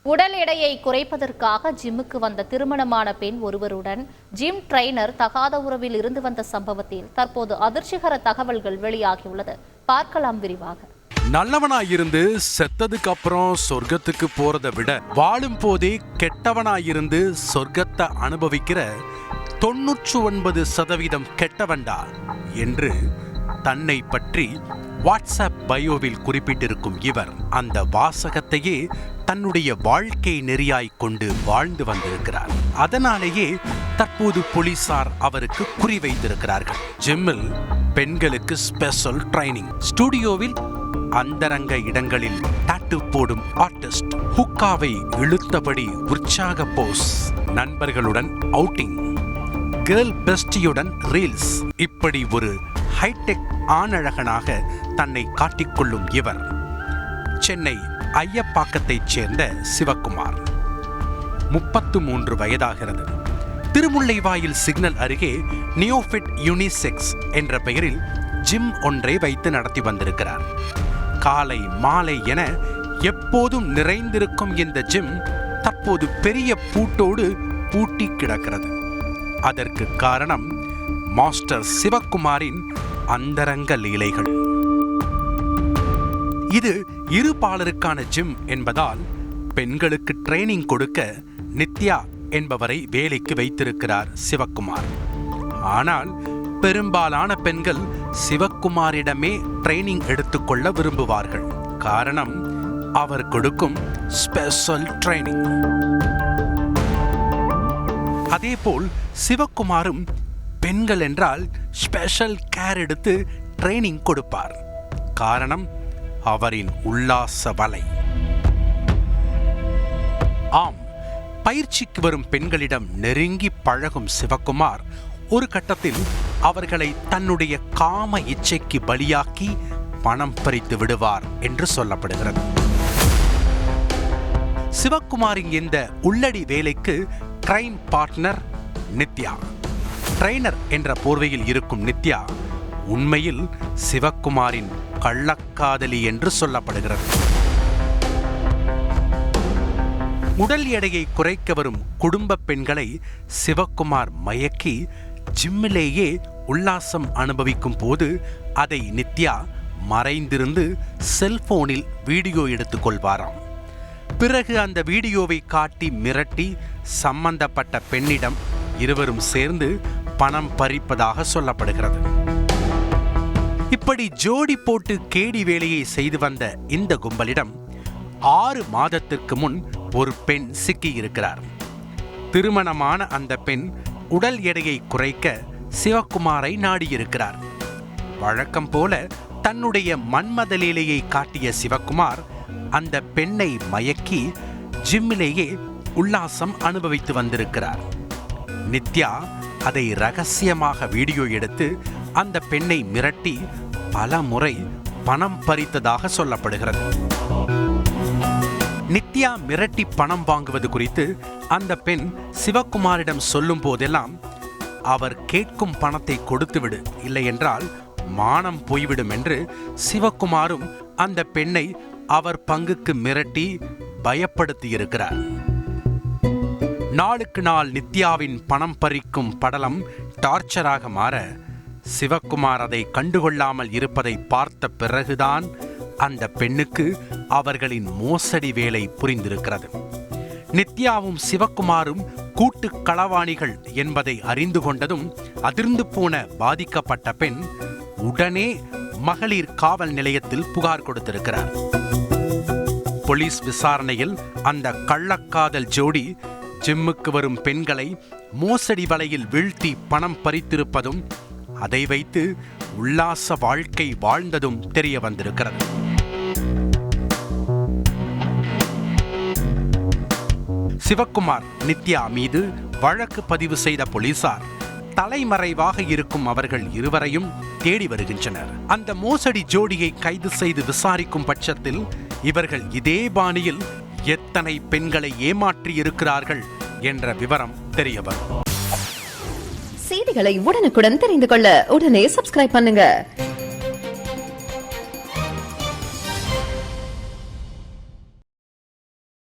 உடல் எடையை குறைப்பதற்காக ஜிம்முக்கு வந்த திருமணமான பெண் ஒருவருடன் ஜிம் ட்ரெய்னர் தகாத உறவில் இருந்து வந்த சம்பவத்தில் தற்போது அதிர்ச்சிகர தகவல்கள் வெளியாகியுள்ளது. பார்க்கலாம் விரிவாக. நல்லவனாயிருந்து செத்ததுக்கு அப்புறம் சொர்க்கத்துக்கு போறதை விட வாழும் போதே கெட்டவனாயிருந்து சொர்க்கத்தை அனுபவிக்கிற 99% கெட்டவன்டா என்று தன்னை பற்றி வாட்ஸ்அப் பயோவில் குறிப்பிட்டிருக்கும் இவர் அந்த வாசகத்தையே தன்னுடைய வாழ்க்கை நெறியாய் கொண்டு வாழ்ந்து வந்திருக்கிறார். அதனாலேயே தற்போது போலீசார் அவருக்கு குறிவைத்திருக்கிறார்கள். ஜிம்மில் பெண்களுக்கு ஸ்பெஷல் ட்ரைனிங், ஸ்டுடியோவில் அந்தரங்க இடங்களில் டாட்டூ போடும் ஆர்டிஸ்ட், ஹுக்காவை இழுத்தபடி உற்சாக போஸ், நண்பர்களுடன் அவுட்டிங், கேர்ள் பெஸ்டியுடன் ரீல்ஸ், இப்படி ஒரு ஹைடெக் ஆணழகனாக தன்னை காட்டிக்கொள்ளும் இவர் சென்னை ஐயப்பாக்கத்தைச் சேர்ந்த சிவக்குமார். 33 வயதாகிறது. திருமுல்லைவாயில் சிக்னல் அருகே நியோஃபிட் யூனிசெக்ஸ் என்ற பெயரில் ஜிம் ஒன்றை வைத்து நடத்தி வந்திருக்கிறார். காலை மாலை என எப்போதும் நிறைந்திருக்கும் இந்த ஜிம் தற்போது பெரிய பூட்டோடு பூட்டி கிடக்கிறது. அதற்கு காரணம் மாஸ்டர் சிவக்குமாரின் அந்தரங்க லீலைகள். இது இருபாலருக்கான ஜிம் என்பதால் பெண்களுக்கு ட்ரைனிங் கொடுக்க நித்யா என்பவரை வேலைக்கு வைத்திருக்கிறார் சிவக்குமார். ஆனால் பெரும்பாலான பெண்கள் சிவக்குமாரிடமே ட்ரைனிங் எடுத்துக்கொள்ள விரும்புவார்கள். காரணம், அவர் கொடுக்கும் ஸ்பெஷல் ட்ரைனிங். அதேபோல் சிவக்குமாரும் பெண்கள் என்றால் ஸ்பெஷல் கேர் எடுத்து ட்ரைனிங் கொடுப்பார். காரணம், அவரின் உல்லாச வலை. ஆம், பயிற்சிக்கு வரும் பெண்களிடம் நெருங்கி பழகும் சிவக்குமார் ஒரு கட்டத்தில் அவர்களை தன்னுடைய காம இச்சைக்கு பலியாக்கி பணம் பறித்து விடுவார் என்று சொல்லப்படுகிறது. சிவக்குமாரின் இந்த உள்ளடி வேலைக்கு கிரைம் பார்ட்னர் நித்யா. ட்ரெய்னர் என்ற போர்வையில் இருக்கும் நித்யா உண்மையில் சிவக்குமாரின் கள்ளக்காதலி என்று சொல்லப்படுகிறது. உடல் எடையை குறைக்க வரும் குடும்ப பெண்களை சிவக்குமார் மயக்கி ஜிம்மிலேயே உல்லாசம் அனுபவிக்கும் போது அதை நித்யா மறைந்திருந்து செல்போனில் வீடியோ எடுத்துக் கொள்வாராம். பிறகு அந்த வீடியோவை காட்டி மிரட்டி சம்பந்தப்பட்ட பெண்ணிடம் இருவரும் சேர்ந்து பணம் பறிப்பதாக சொல்லப்படுகிறது. இப்படி ஜோடி போட்டு கேடி வேலையை செய்து வந்த இந்த கும்பலிடம் 6 மாதத்திற்கு முன் ஒரு பெண் சிக்கியிருக்கிறார். திருமணமான அந்த பெண் உடல் எடையை குறைக்க சிவக்குமாரை நாடியிருக்கிறார். வழக்கம் போல தன்னுடைய மன்மத லீலையை காட்டிய சிவக்குமார் அந்த பெண்ணை மயக்கி ஜிம்மிலேயே உல்லாசம் அனுபவித்து வந்திருக்கிறார். நித்யா அதை ரகசியமாக வீடியோ எடுத்து அந்த பெண்ணை மிரட்டி பல முறை பணம் பறித்ததாக சொல்லப்படுகிறது. நித்யா மிரட்டி பணம் வாங்குவது குறித்து அந்த பெண் சிவக்குமாரிடம் சொல்லும் போதெல்லாம் அவர் கேட்கும் பணத்தை கொடுத்துவிடு, இல்லை என்றால் மானம் போய்விடும் என்று சிவக்குமாரும் அந்த பெண்ணை அவர் பங்குக்கு மிரட்டி பயப்படுத்தியிருக்கிறார். நாளுக்கு நாள் நித்யாவின் பணம் பறிக்கும் படலம் டார்ச்சராக மாற சிவக்குமார் அதை கண்டுகொள்ளாமல் இருப்பதை பார்த்த பிறகுதான் அந்த பெண்ணுக்கு அவர்களின் மோசடி வேலை புரிந்திருக்கிறது. நித்யாவும் சிவக்குமாரும் கூட்டு களவாணிகள் என்பதை அறிந்து கொண்டதும் அதிர்ந்து போன பாதிக்கப்பட்ட பெண் உடனே மகளிர் காவல் நிலையத்தில் புகார் கொடுத்திருக்கிறார். போலீஸ் விசாரணையில் அந்த கள்ளக்காதல் ஜோடி ஜிம்முக்கு வரும் பெண்களை மோசடி வலையில் வீழ்த்தி பணம் பறித்திருப்பதும் அதை வைத்து உல்லாச வாழ்க்கை வாழ்ந்ததும் தெரிய வந்திருக்கிறது. சிவக்குமார், நித்யா மீது வழக்கு பதிவு செய்த போலீசார் தலைமறைவாக இருக்கும் அவர்கள் இருவரையும் தேடி வருகின்றனர். அந்த மோசடி ஜோடியை கைது செய்து விசாரிக்கும் பட்சத்தில் இவர்கள் இதே பாணியில் எத்தனை பெண்களை ஏமாற்றி இருக்கிறார்கள் என்ற விவரம் தெரிய வரும். செய்திகளை உடனுக்குடன் தெரிந்து கொள்ள உடனே சப்ஸ்கிரைப் பண்ணுங்க.